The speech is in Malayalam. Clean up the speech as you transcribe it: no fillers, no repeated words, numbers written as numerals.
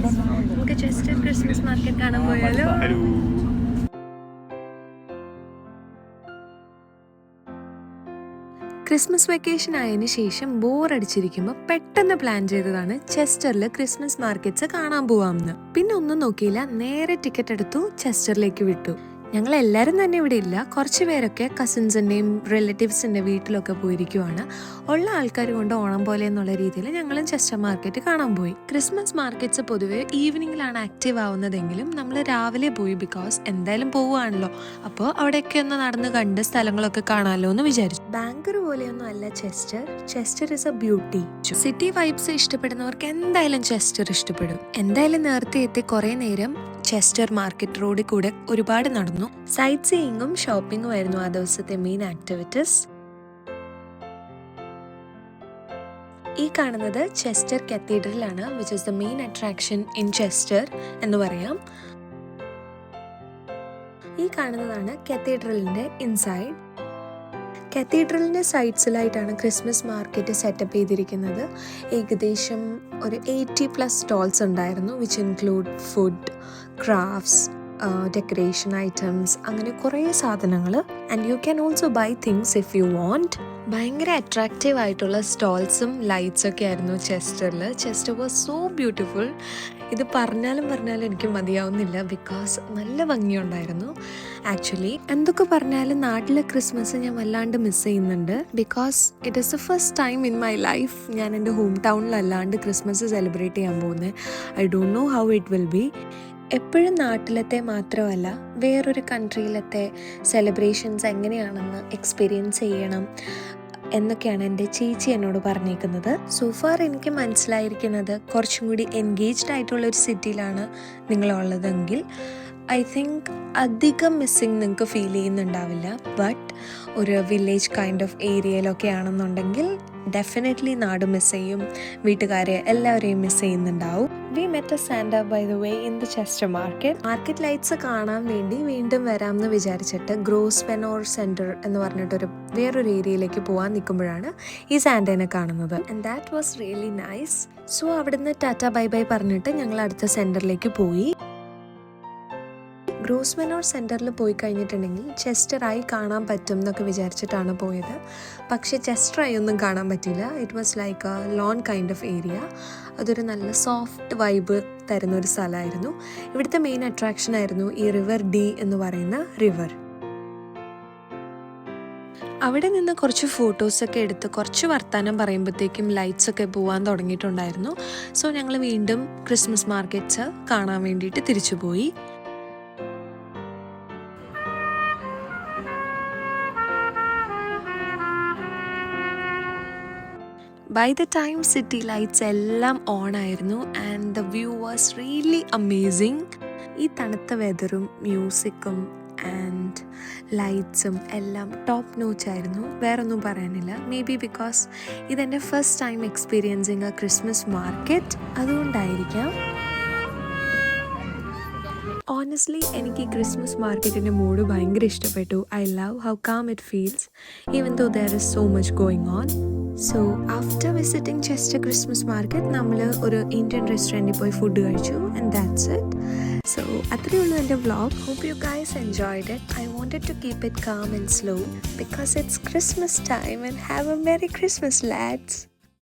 ഗൈസ്, നമുക്ക് ചെസ്റ്റർ ക്രിസ്മസ് മാർക്കറ്റ് കാണാൻ പോയാലോ? ക്രിസ്മസ് വെക്കേഷൻ ആയതിനു ശേഷം ബോറടിച്ചിരിക്കുമ്പോൾ പെട്ടെന്ന് പ്ലാൻ ചെയ്തതാണ് ചെസ്റ്ററിൽ ക്രിസ്മസ് മാർക്കറ്റ്സ് കാണാൻ പോവാമെന്ന്. പിന്നെ ഒന്നും നോക്കിയില്ല, നേരെ ടിക്കറ്റ് എടുത്തു, ചെസ്റ്ററിലേക്ക് വിട്ടു. ഞങ്ങൾ എല്ലാവരും തന്നെ ഇവിടെ ഇല്ല, കുറച്ച് പേരൊക്കെ കസിൻസിൻ്റെയും റിലേറ്റീവ്സിൻ്റെ വീട്ടിലൊക്കെ പോയിരിക്കുവാണ്. ഉള്ള ആൾക്കാർ കൊണ്ട് ഓണം പോലെ എന്നുള്ള രീതിയിൽ ഞങ്ങളും ചെസ്റ്റർ മാർക്കറ്റ് കാണാൻ പോയി. ക്രിസ്മസ് മാർക്കറ്റ്സ് പൊതുവെ ഈവനിങ്ങിലാണ് ആക്റ്റീവ് ആവുന്നതെങ്കിലും നമ്മൾ രാവിലെ പോയി, ബിക്കോസ് എന്തായാലും പോവുകയാണല്ലോ, അപ്പോൾ അവിടെയൊക്കെ ഒന്ന് നടന്ന് കണ്ട് സ്ഥലങ്ങളൊക്കെ കാണാമല്ലോ എന്ന് വിചാരിച്ചു. ബാങ്കർ പോലെയൊന്നും അല്ല Chester. Chester is a beauty. City vibes ഇഷ്ടപ്പെടുന്നവർക്ക് എന്തായാലും ചെസ്റ്റർ ഇഷ്ടപ്പെടും. എന്തായാലും നേരത്തെ എത്തി കുറേ നേരം ചെസ്റ്റർ മാർക്കറ്റ് റോഡിൽ കൂടെ ഒരുപാട് നടന്നു. സൈറ്റ് സീയിങ്ങും ഷോപ്പിംഗും ആയിരുന്നു ആ ദിവസത്തെ മെയിൻ ആക്ടിവിറ്റീസ്. ഈ കാണുന്നത് ചെസ്റ്റർ കത്തീഡ്രലാണ്, which is the main attraction in Chester എന്ന് പറയാം. ഈ കാണുന്നതാണ് കത്തീഡ്രലിന്റെ ഇൻസൈഡ്. കത്തീഡ്രലിൻ്റെ സൈഡ്സിലായിട്ടാണ് ക്രിസ്മസ് മാർക്കറ്റ് സെറ്റപ്പ് ചെയ്തിരിക്കുന്നത്. ഏകദേശം ഒരു 80+ സ്റ്റോൾസ് ഉണ്ടായിരുന്നു, which include food, crafts, decoration items, അങ്ങനെ കുറേ സാധനങ്ങൾ. And you can also buy things if you want. ഭയങ്കര അട്രാക്റ്റീവ് ആയിട്ടുള്ള സ്റ്റോൾസും ലൈറ്റ്സും ഒക്കെ ആയിരുന്നു ചെസ്റ്ററിൽ. Chester was so beautiful. ഇത് പറഞ്ഞാലും എനിക്ക് മതിയാവുന്നില്ല, ബിക്കോസ് നല്ല ഭംഗിയുണ്ടായിരുന്നു. ആക്ച്വലി എന്തൊക്കെ പറഞ്ഞാലും നാട്ടിലെ ക്രിസ്മസ് ഞാൻ വല്ലാണ്ട് മിസ് ചെയ്യുന്നുണ്ട്, because it is the first time in my life ഞാൻ എൻ്റെ ഹോം ടൗണിലല്ലാണ്ട് ക്രിസ്മസ് സെലിബ്രേറ്റ് ചെയ്യാൻ പോകുന്നത്. I don't know how it will be. എപ്പോഴും നാട്ടിലത്തെ മാത്രമല്ല, വേറൊരു കൺട്രിയിലത്തെ സെലിബ്രേഷൻസ് എങ്ങനെയാണെന്ന് എക്സ്പീരിയൻസ് ചെയ്യണം എന്നൊക്കെയാണ് എൻ്റെ ചേച്ചി എന്നോട് പറഞ്ഞേക്കുന്നത്. സോഫാർ എനിക്ക് മനസ്സിലായിരിക്കുന്നത് കുറച്ചും കൂടി എൻഗേജ്ഡ് ആയിട്ടുള്ള ഒരു സിറ്റിയിലാണ് നിങ്ങളുള്ളതെങ്കിൽ ഐ തിങ്ക് അധികം മിസ്സിങ് നിങ്ങൾക്ക് ഫീൽ ചെയ്യുന്നുണ്ടാവില്ല. ബട്ട് ഒരു വില്ലേജ് കൈൻഡ് ഓഫ് ഏരിയയിലൊക്കെ ആണെന്നുണ്ടെങ്കിൽ ഡെഫിനറ്റ്ലി നാട് മിസ് ചെയ്യും, വീട്ടുകാരെ എല്ലാവരെയും മിസ് ചെയ്യുന്നുണ്ടാവും. We met a Santa by the way in the Chester market. Market lights കാണാൻ വേണ്ടി വീണ്ടും വരാമെന്ന് വിചാരിച്ചിട്ട് ഗ്രോസ്വെനോർ സെൻറ്റർ എന്ന് പറഞ്ഞിട്ടൊരു വേറൊരു ഏരിയയിലേക്ക് പോകാൻ നിൽക്കുമ്പോഴാണ് ഈ സാന്റേനെ കാണുന്നത്. And that was really nice. So അവിടുന്ന് ടാറ്റ ബൈ ബൈ പറഞ്ഞിട്ട് ഞങ്ങൾ അടുത്ത സെൻറ്ററിലേക്ക് പോയി. ഗ്രോസ്വെനോർ സെൻറ്ററിൽ പോയി കഴിഞ്ഞിട്ടുണ്ടെങ്കിൽ ചെസ്റ്ററായി കാണാൻ പറ്റും എന്നൊക്കെ വിചാരിച്ചിട്ടാണ് പോയത്. പക്ഷേ ചെസ്റ്ററായി ഒന്നും കാണാൻ പറ്റില്ല. It was like A loan kind of area. അതൊരു നല്ല സോഫ്റ്റ് വൈബ് തരുന്നൊരു സ്ഥലമായിരുന്നു. ഇവിടുത്തെ മെയിൻ അട്രാക്ഷൻ ആയിരുന്നു ഈ റിവർ ഡി എന്ന് പറയുന്ന റിവർ. അവിടെ നിന്ന് കുറച്ച് ഫോട്ടോസൊക്കെ എടുത്ത് കുറച്ച് വർത്താനം പറയുമ്പോഴത്തേക്കും ലൈറ്റ്സൊക്കെ പോകാൻ തുടങ്ങിയിട്ടുണ്ടായിരുന്നു. സോ ഞങ്ങൾ വീണ്ടും ക്രിസ്മസ് മാർക്കറ്റ്സ് കാണാൻ വേണ്ടിയിട്ട് തിരിച്ചു പോയി. By the time city lights എല്ലാം ഓൺ ആയിരുന്നു and the view was really amazing. ഈ തണുത്ത വെതറും മ്യൂസിക്കും ആൻഡ് ലൈറ്റ്സും എല്ലാം ടോപ്പ് നോച്ച് ആയിരുന്നു. വേറൊന്നും പറയാനില്ല. മേ ബി ബിക്കോസ് ഇതെൻ്റെ first time experiencing a Christmas market, അതുകൊണ്ടായിരിക്കാം. ഓണസ്റ്റ്ലി എനിക്ക് ഈ ക്രിസ്മസ് മാർക്കറ്റിൻ്റെ മൂഡ് ഭയങ്കര ഇഷ്ടപ്പെട്ടു. I love how calm it feels even though there is so much going on. So after visiting Chester Christmas market നമ്മൾ ഒരു ഇന്ത്യൻ റെസ്റ്റോറൻറ്റിൽ പോയി ഫുഡ് കഴിച്ചു ആൻഡ് ദാറ്റ്സ് ഇറ്റ്. സോ അത്രയേ ഉള്ളൂ എൻ്റെ vlog. Hope you guys enjoyed it. I wanted to keep it calm and slow because it's Christmas time and have a Merry Christmas, lads.